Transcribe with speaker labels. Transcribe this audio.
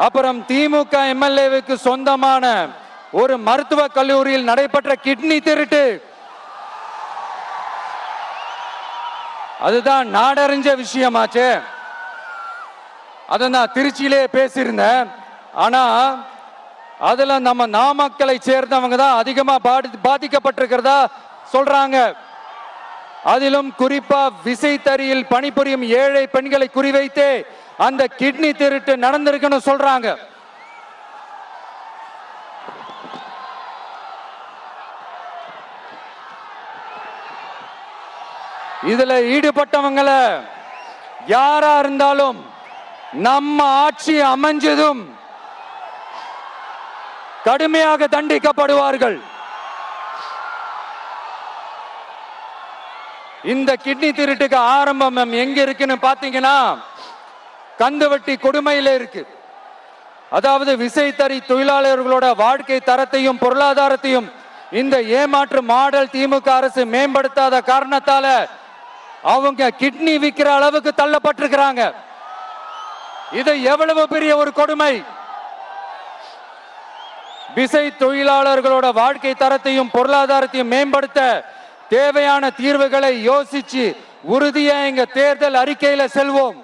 Speaker 1: அப்புறம் திமுக எம்எல்ஏவுக்கு சொந்தமான ஒரு மருத்துவக் கல்லூரியில் நடைபெற்ற கிட்னி திருட்டு, அதுதான் நாடறிஞ்ச விஷயமாச்சு. அதை நான் திருச்சியிலே பேசியிருந்தேன். ஆனா அதுல நம்ம நாமக்கலை சேர்ந்தவங்க தான் அதிகமா பாதிக்கப்பட்டிருக்கிறதா சொல்றாங்க. அதிலும் குறிப்பா விசைத்தறியில் பணிபுரியும் ஏழை பெண்களை குறிவைத்து அந்த கிட்னி திருட்டு நடந்திருக்குன்னு சொல்றாங்க. இதுல ஈடுபட்டவங்களை யாரா இருந்தாலும் நம்ம ஆட்சி அமைஞ்சதும் கடுமையாக தண்டிக்கப்படுவார்கள். இந்த கிட்னி திருட்டுக்கு ஆரம்பம் எங்க இருக்குன்னு பாத்தீங்கன்னா கந்துவட்டி கொடுமையில இருக்கு. அதாவது விசைத்தறி தொழிலாளர்களோட வாழ்க்கை தரத்தையும் பொருளாதாரத்தையும் இந்த ஏமாற்று மாடல் திமுக அரசு மேம்படுத்தாத காரணத்தால அவங்க கிட்னி விற்கிற அளவுக்கு தள்ளப்பட்டிருக்கிறாங்க. இது எவ்வளவு பெரிய ஒரு கொடுமை! விசை தொழிலாளர்களோட வாழ்க்கை தரத்தையும் பொருளாதாரத்தையும் மேம்படுத்த தேவையான தீர்வுகளை யோசிச்சு உறுதியா எங்க தேர்தல் அறிக்கையில சொல்வோம்.